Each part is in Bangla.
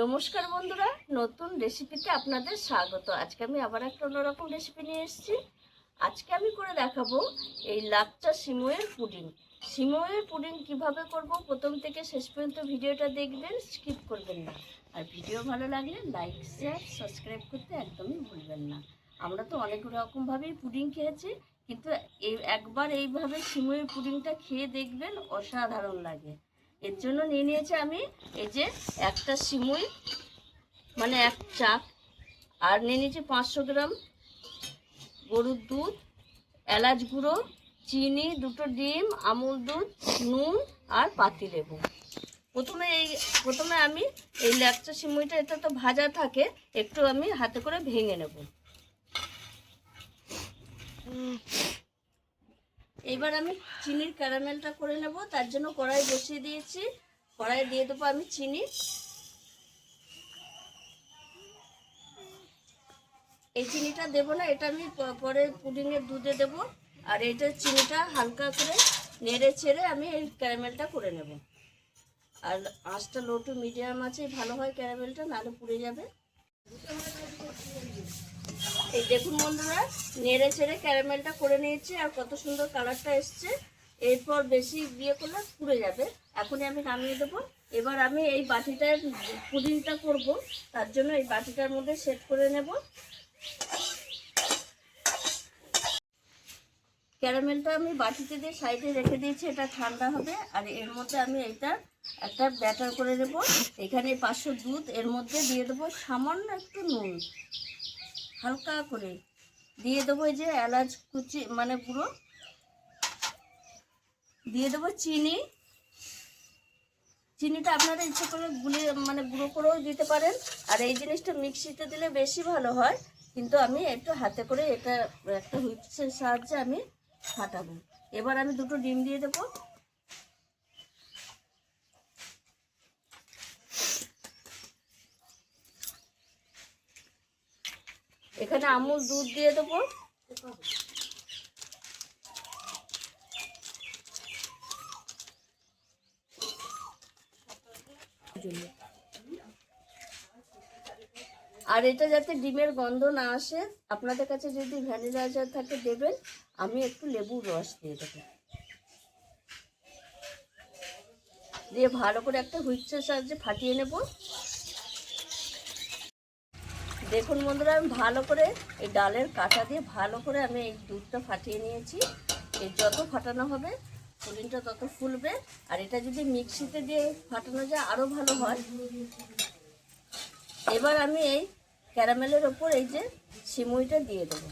নমস্কার বন্ধুরা, নতুন রেসিপিতে আপনাদের স্বাগত। আজকে আমি আবার একটা অন্যরকম রেসিপি নিয়ে এসেছি। আজকে আমি করে দেখাবো এই লাচ্চা সিমইয়ের পুডিং। সিমইয়ের পুডিং কিভাবে করব প্রথম থেকে শেষ পর্যন্ত ভিডিওটা দেখবেন, স্কিপ করবেন না। আর ভিডিও ভালো লাগলে লাইক শেয়ার সাবস্ক্রাইব করতে একদমই ভুলবেন না। আমরা তো অনেক রকমভাবেই পুডিং খেয়েছি, কিন্তু একবার এইভাবে সিমইয়ের পুডিংটা খেয়ে দেখবেন, অসাধারণ লাগে। এর জন্য নিয়ে নিয়েছি আমি এই যে একটা সিমুই, মানে এক চাক, আর নিয়ে নিয়েছি 500 গ্রাম গরুর দুধ, এলাচ গুঁড়ো, চিনি, 2টো ডিম, আমুল দুধ, নুন আর পাতিলেবু। প্রথমে আমি এই ল্যাকচা সিমুইটা, এটা তো ভাজা থাকে, একটু আমি হাতে করে ভেঙে নেব। এবার আমি চিনির ক্যারামেলটা করে নেব। তার জন্য কড়াই বসিয়ে দিয়েছি। কড়াই দিয়ে দেবো আমি চিনি। এই চিনিটা দেবো না, এটা আমি পরে পুডিংয়ের দুধে দেবো। আর এইটা চিনিটা হালকা করে নেড়ে ছেড়ে আমি এই ক্যারামেলটা করে নেব। আর আঁচটা লো টু মিডিয়াম আছে, ভালো হয় ক্যারামেলটা, নাহলে পুড়ে যাবে। এই দেখুন বন্ধুরা, নেড়ে ছেড়ে ক্যারামেলটা করে নিয়েছি, আর কত সুন্দর কালারটা এসছে। এরপর বেশি দিয়ে করলে পুড়ে যাবে। এখনই আমি নামিয়ে দেবো। এবার আমি এই বাটিটার পুডিংটা করব, তার জন্য এই বাটিটার মধ্যে সেট করে নেব। ক্যারামেলটা আমি বাটিতে দিয়ে সাইডে রেখে দিয়েছি, এটা ঠান্ডা হবে। আর এর মধ্যে আমি এইটা একটা ব্যাটার করে নেব। এখানে 500 দুধ, এর মধ্যে দিয়ে দেবো সামান্য একটু নুন, হালকা করে দিয়ে দেবো এই যে এলাচ কুচি, মানে গুঁড়ো দিয়ে দেবো, চিনিটা আপনারা ইচ্ছে করে গুঁড়ো করেও দিতে পারেন। আর এই জিনিসটা মিক্সিতে দিলে বেশি ভালো হয়, কিন্তু আমি একটু হাতে করে এটা একটা হুইস্কের সাহায্যে আমি ফাটাবো। এবার আমি 2টো ডিম দিয়ে দেবো। এখানে আমুল দুধ দিয়ে দেবো। আর এটা যাতে ডিমের গন্ধ না আসে, আপনাদের কাছে যদি ভ্যানিলা এসেন্স থাকে দেবেন। আমি একটু লেবুর রস দিয়ে দেবো, দিয়ে ভালো করে একটা হুইস্কের সাহায্যে ফাটিয়ে নেব। দেখুন বন্ধুরা, আমি ভালো করে এই ডালের কাঁটা দিয়ে ভালো করে আমি এই দুধটা ফাটিয়ে নিয়েছি। এই যত ফাটানো হবে পুডিংটা তত ফুলবে। আর এটা যদি মিক্সিতে দিয়ে ফাটানো যায় আরও ভালো হয়। এবার আমি এই ক্যারামেলের ওপর এই যে সিমুইটা দিয়ে দেবো,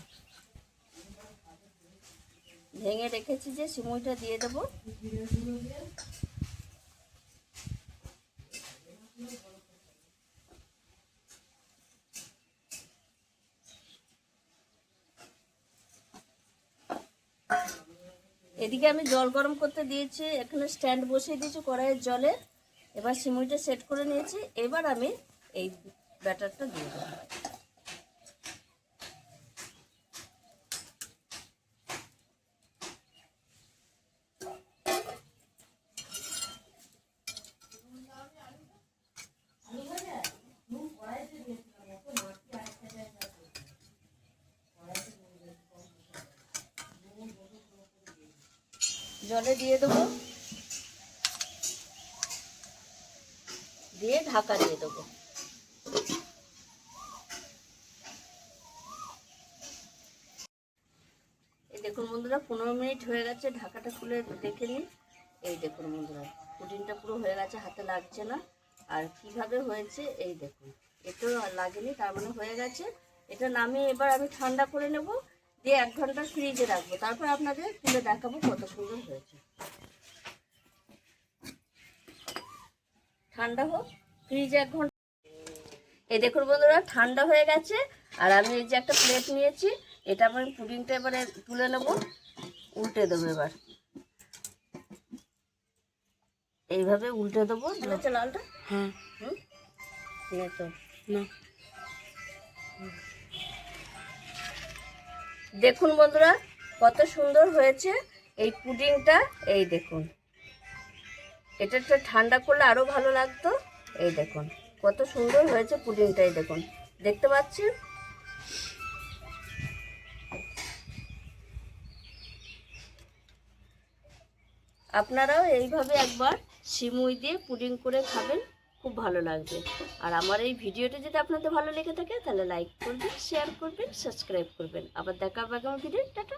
ভেঙে রেখেছি যে সিমুইটা দিয়ে দেবো। এদিকে আমি জল গরম করতে দিয়েছি, এখানে স্ট্যান্ড বসিয়ে দিয়েছি কড়াইয়ের জলে। এবার সিমুইটা সেট করে নিয়েছি। এবার আমি এই ব্যাটারটা দিয়ে দেবো। জলে দিয়ে দেবো, দিয়ে ঢাকা দিয়ে দেবো। এই দেখুন বন্ধুরা, 15 মিনিট হয়ে গেছে। ঢাকাটা খুলে দেখে নিন। এই দেখুন বন্ধুরা, পুডিংটা পুরো হয়ে গেছে, হাতে লাগছে না। আর কিভাবে হয়েছে এই দেখুন, একটু লাগেনি, তার মানে হয়ে গেছে। এটা নামিয়ে এবার আমি ঠান্ডা করে নেব, দিয়ে 1 ঘন্টা ফ্রিজে রাখবো। তারপর আপনাদের খুলে দেখাবো কত সুন্দর হয়েছে। ঠান্ডা হোক, ফ্রিজে 1 ঘন্টা। এই দেখুন বন্ধুরা, ঠান্ডা হয়ে গেছে। আর আমি এই যে একটা প্লেট নিয়েছি, এটা আমি পুডিংটা এবারে তুলে নেব, উল্টে দেবো। এবার এইভাবে উল্টে দেবো। লালটা, হ্যাঁ তো না। দেখুন বন্ধুরা, কত সুন্দর হয়েছে এই পুডিংটা। এই দেখুন, এটা একটু ঠান্ডা করলে আরো ভালো লাগতো। এই দেখুন কত সুন্দর হয়েছে পুডিংটাই দেখুন, দেখতে পাচ্ছেন। আপনারাও এইভাবে একবার সিমুই দিয়ে পুডিং করে খাবেন, খুব ভালো লাগবে। আর আমার এই ভিডিওটি যদি আপনাদের ভালো লেগে থাকে তাহলে লাইক করবেন, শেয়ার করবেন, সাবস্ক্রাইব করবেন। আবার দেখা হবে আগামী ভিডিও। টাটা।